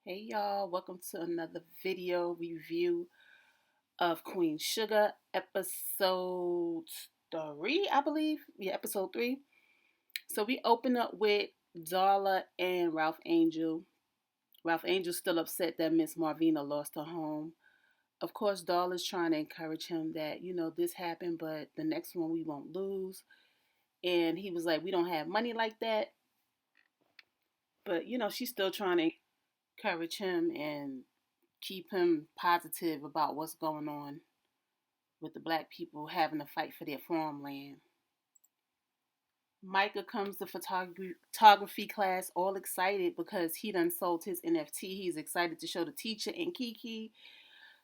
Hey y'all, welcome to another video review of Queen Sugar, episode 3, I believe. Yeah, episode 3. So we open up with Darla and Ralph Angel. Ralph Angel's still upset that Miss Marvina lost her home. Of course, Darla's trying to encourage him that, this happened, but the next one we won't lose. And he was like, we don't have money like that. But, she's still trying to encourage him and keep him positive about what's going on with the black people having to fight for their farmland. Micah comes to photography class all excited because he done sold his NFT. He's excited to show the teacher and Kiki.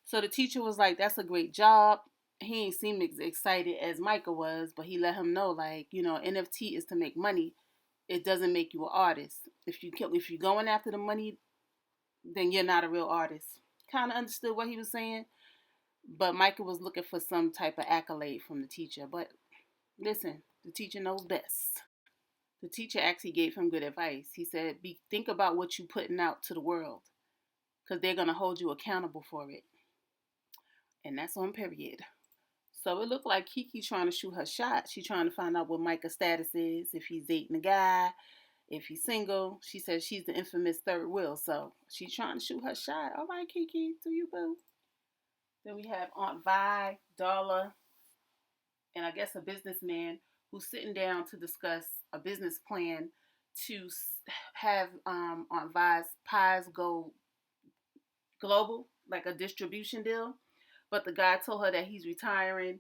So the teacher was like, that's a great job. He ain't seem as excited as Micah was, but he let him know, like, NFT is to make money. It doesn't make you an artist. If you're going after the money, then you're not a real artist. Kind of understood what he was saying. But Micah was looking for some type of accolade from the teacher. But listen, the teacher knows best. The teacher actually gave him good advice. He said, think about what you're putting out to the world because they're going to hold you accountable for it. And that's on period. So it looked like Kiki trying to shoot her shot. She's trying to find out what Micah's status is, if he's dating a guy, if he's single. She says she's the infamous third wheel. So she's trying to shoot her shot. All right, Kiki, do you boo? Then we have Aunt Vi, Darla, and I guess a businessman who's sitting down to discuss a business plan to have Aunt Vi's pies go global, like a distribution deal. But the guy told her that he's retiring,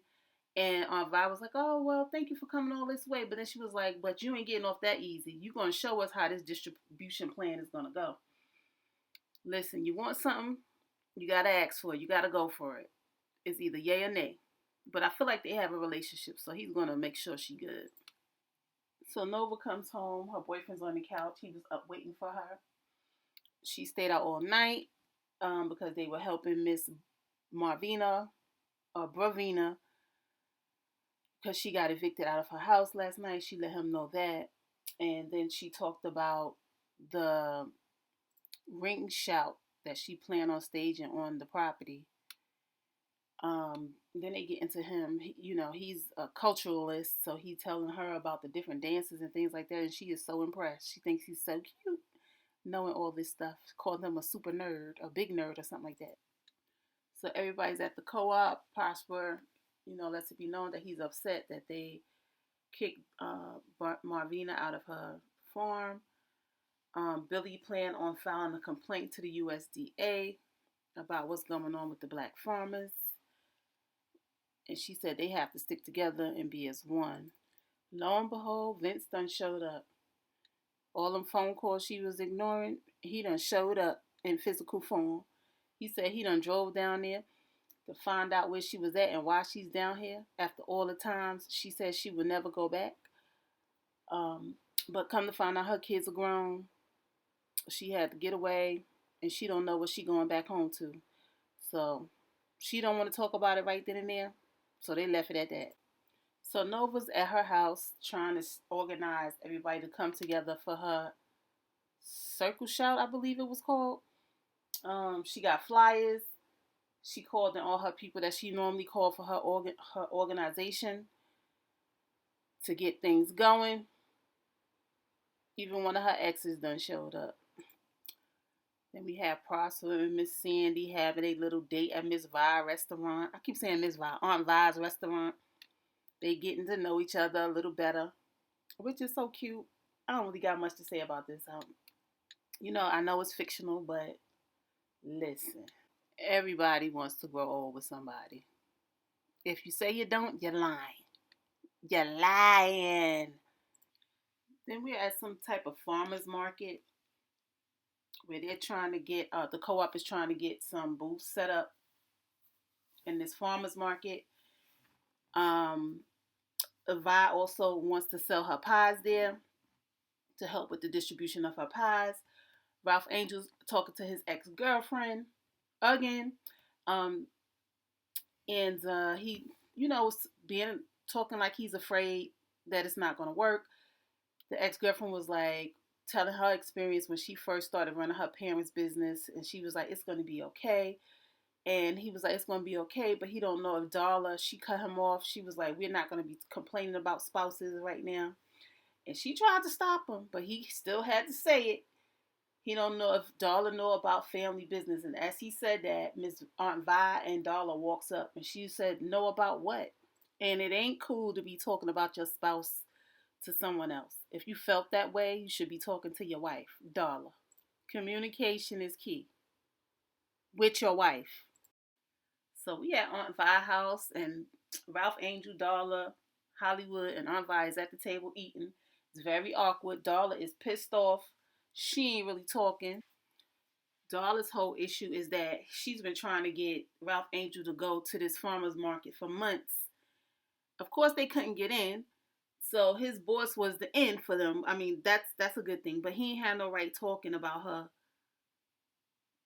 and Aunt Vi was like, "Oh well, thank you for coming all this way." But then she was like, "But you ain't getting off that easy. You're gonna show us how this distribution plan is gonna go. Listen, you want something, you gotta ask for it. You gotta go for it. It's either yay or nay." But I feel like they have a relationship, so he's gonna make sure she good. So Nova comes home. Her boyfriend's on the couch. He was up waiting for her. She stayed out all night because they were helping Miss Marvina or Bravina because she got evicted out of her house last night. She let him know that. And then she talked about the ring shout that she planned on staging on the property. Then they get into him. He's a culturalist, so he's telling her about the different dances and things like that, and she is so impressed. She thinks he's so cute, knowing all this stuff. Called him a super nerd, a big nerd, or something like that. So everybody's at the co-op. Prosper, lets it be known that he's upset that they kicked Marvina out of her farm. Billy planned on filing a complaint to the USDA about what's going on with the black farmers. And she said they have to stick together and be as one. Lo and behold, Vince done showed up. All them phone calls she was ignoring, he done showed up in physical form. He said he done drove down there to find out where she was at and why she's down here after all the times she said she would never go back. But come to find out her kids are grown. She had to get away and she don't know what she going back home to. So she don't want to talk about it right then and there. So they left it at that. So Nova's at her house trying to organize everybody to come together for her circle shout, I believe it was called. She got flyers. She called in all her people that she normally called for her organization to get things going. Even one of her exes done showed up. Then we have Prosper and Miss Sandy having a little date at Miss Vi restaurant. I keep saying Miss Vi, Aunt Vi's restaurant. They getting to know each other a little better, which is so cute. I don't really got much to say about this. I know it's fictional, but listen, everybody wants to grow old with somebody. If you say you don't, you're lying. You're lying. Then we're at some type of farmer's market where they're trying to get, the co-op is trying to get some booths set up in this farmer's market. Vi also wants to sell her pies there to help with the distribution of her pies. Ralph Angel's talking to his ex-girlfriend again. Um, and he, was talking like he's afraid that it's not going to work. The ex-girlfriend was like telling her experience when she first started running her parents' business, and she was like, "It's gonna be okay." And he was like, "It's gonna be okay," but he don't know if Darla. She cut him off. She was like, "We're not gonna be complaining about spouses right now." And she tried to stop him, but he still had to say it. He don't know if Darla know about family business. And as he said that, Miss Aunt Vi and Darla walks up, and she said, "Know about what?" And it ain't cool to be talking about your spouse to someone else. If you felt that way, you should be talking to your wife, Darla. Communication is key with your wife. So we at Aunt Vi's house, and Ralph Angel, Darla, Hollywood, and Aunt Vi is at the table eating. It's very awkward. Darla is pissed off. She ain't really talking. Darla's whole issue is that she's been trying to get Ralph Angel to go to this farmer's market for months. Of course, they couldn't get in. So his boss was the end for them. I mean, that's a good thing. But he ain't had no right talking about her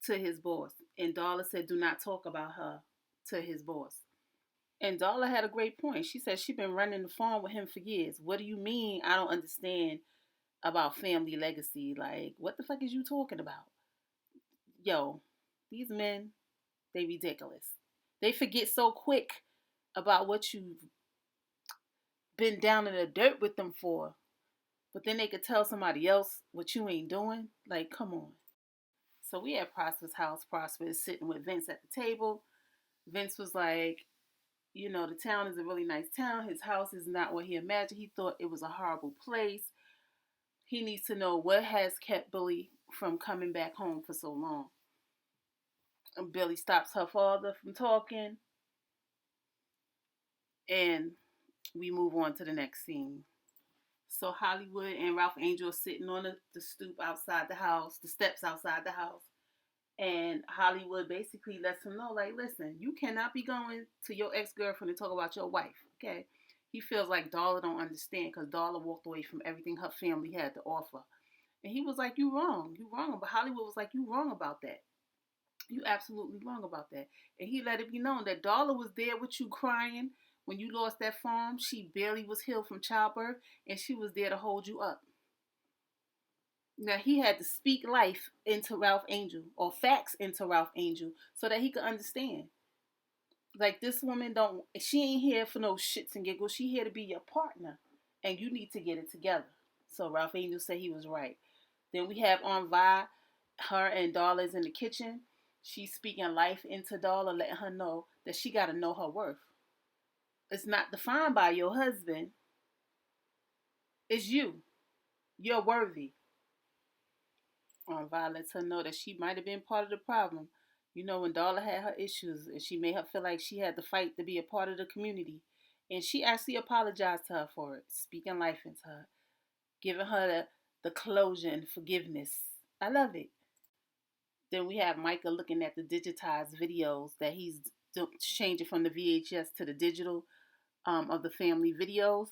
to his boss. And Darla said, "Do not talk about her to his boss." And Darla had a great point. She said she's been running the farm with him for years. What do you mean I don't understand about family legacy? Like, what the fuck is you talking about? Yo, these men, they ridiculous. They forget so quick about what you've been down in the dirt with them for. But then they could tell somebody else what you ain't doing. Like, come on. So we at Prosper's house. Prosper is sitting with Vince at the table. Vince was like, the town is a really nice town. His house is not what he imagined. He thought it was a horrible place. He needs to know what has kept Billy from coming back home for so long. And Billy stops her father from talking. And we move on to the next scene. So Hollywood and Ralph Angel are sitting on the stoop outside the house, the steps outside the house. And Hollywood basically lets him know, like, listen, you cannot be going to your ex-girlfriend and talk about your wife, okay? He feels like Darla don't understand because Darla walked away from everything her family had to offer. And he was like, you wrong. You wrong. But Hollywood was like, you wrong about that. You absolutely wrong about that. And he let it be known that Darla was there with you crying when you lost that farm. She barely was healed from childbirth, and she was there to hold you up. Now he had to speak life into Ralph Angel or facts into Ralph Angel so that he could understand. Like, this woman she ain't here for no shits and giggles. She here to be your partner, and you need to get it together. So Ralph Angel said he was right. Then we have Aunt Vi, her and Darla is in the kitchen. She's speaking life into Darla, letting her know that she got to know her worth. It's not defined by your husband. It's you. You're worthy. Vi lets her know that she might have been part of the problem. When Darla had her issues, and she made her feel like she had to fight to be a part of the community. And she actually apologized to her for it, speaking life into her, giving her the closure and forgiveness. I love it. Then we have Micah looking at the digitized videos that he's changing from the VHS to the digital of the family videos.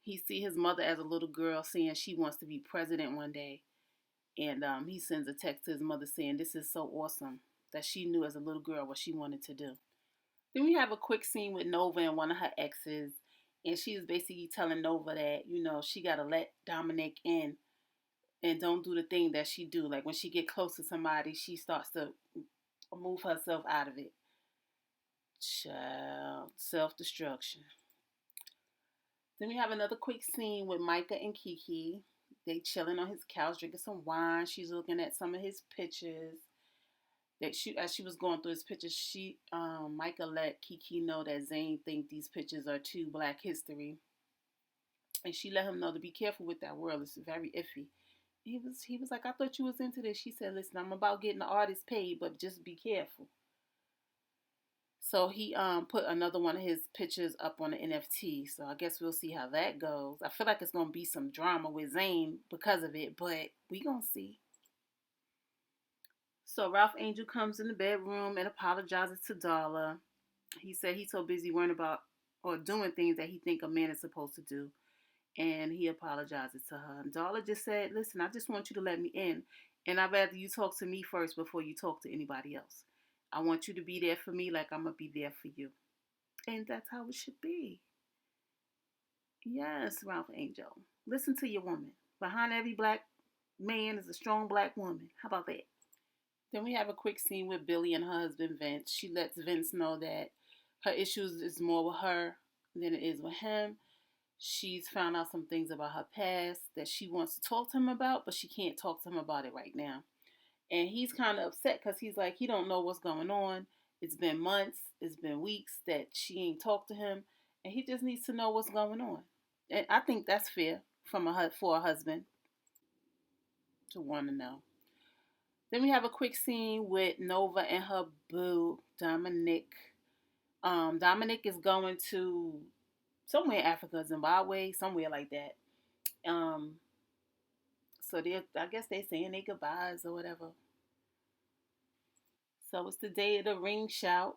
He see his mother as a little girl saying she wants to be president one day. And he sends a text to his mother saying this is so awesome that she knew as a little girl what she wanted to do. Then we have a quick scene with Nova and one of her exes. And she's basically telling Nova that, she got to let Dominic in and don't do the thing that she do. Like, when she get close to somebody, she starts to move herself out of it. Child, self-destruction. Then we have another quick scene with Micah and Kiki. They chilling on his couch, drinking some wine. She's looking at some of his pictures. As she was going through his pictures, Micah let Kiki know that Zane think these pictures are too Black history, and she let him know to be careful with that world. It's very iffy. He was like, I thought you was into this. She said, listen, I'm about getting the artist paid, but just be careful. So he put another one of his pictures up on the NFT. So I guess we'll see how that goes. I feel like it's going to be some drama with Zane because of it, but we going to see. So Ralph Angel comes in the bedroom and apologizes to Darla. He said he's so busy worrying about or doing things that he think a man is supposed to do. And he apologizes to her. And Darla just said, listen, I just want you to let me in. And I'd rather you talk to me first before you talk to anybody else. I want you to be there for me like I'm going to be there for you. And that's how it should be. Yes, Ralph Angel. Listen to your woman. Behind every Black man is a strong black woman. How about that? Then we have a quick scene with Billy and her husband Vince. She lets Vince know that her issues is more with her than it is with him. She's found out some things about her past that she wants to talk to him about, but she can't talk to him about it right now. And he's kind of upset because he's like, he don't know what's going on. It's been months, it's been weeks that she ain't talked to him, and he just needs to know what's going on. And I think that's fair for a husband to want to know. Then we have a quick scene with Nova and her boo, Dominic. Dominic is going to somewhere in Africa, Zimbabwe, somewhere like that. Um, so I guess they're saying their goodbyes or whatever. So it's the day of the ring shout.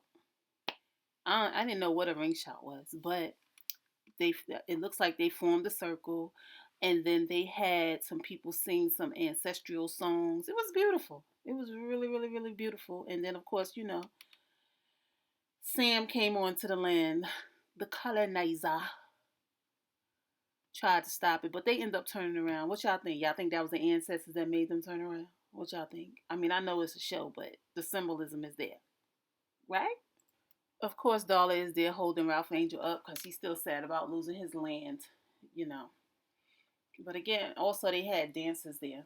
I didn't know what a ring shout was, but they it looks like they formed a circle, and then they had some people sing some ancestral songs. It was beautiful. It was really, really, really beautiful. And then of course, Sam came onto the land. The colonizer tried to stop it, but they end up turning around. What y'all think? Y'all think that was the ancestors that made them turn around? What y'all think? I mean, I know it's a show, but the symbolism is there, right? Of course, Darla is there holding Ralph Angel up because he's still sad about losing his land, you know. But again, also they had dancers there.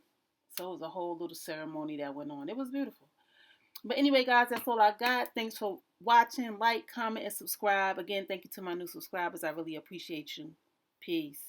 So it was a whole little ceremony that went on. It was beautiful. But anyway, guys, that's all I got. Thanks for watching. Like, comment, and subscribe. Again, thank you to my new subscribers. I really appreciate you. Peace.